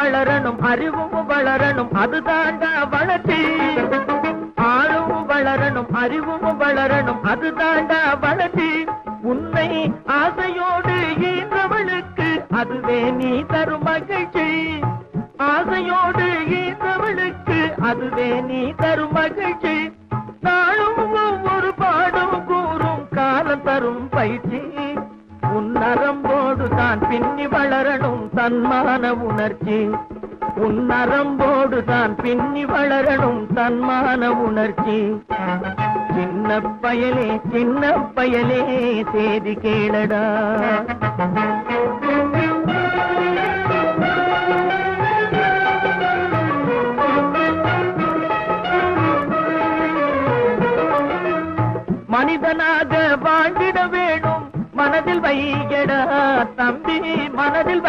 வளரணும் அறிவும் வளரணும் அதுதாண்டா வளர்ச்சி ஆளும் வளரணும் அறிவும் வளரணும் அதுதாண்டா வளர்ச்சி உன்னை ஆசையோடு ஈன்றவளுக்கு அதுவே நீ தரும் மகிழ்ச்சி ஆசையோடு ஈன்றவளுக்கு அதுவே நீ தரும் மகிழ்ச்சி நாளும் ஒவ்வொரு பாடும் கூறும் காலம் தரும் பயிற்சி உன் நரம்போடு தான் பின்னி வளரணும் தன்மான உணர்ச்சி உன் நரம்போடு தான் பின்னி வளரணும் தன்மான உணர்ச்சி சின்ன பயலே சேதி கேளடா மனிதனாக வாழ்ந்திட வேணும் மனதில் வையடா தம்பி மனதில்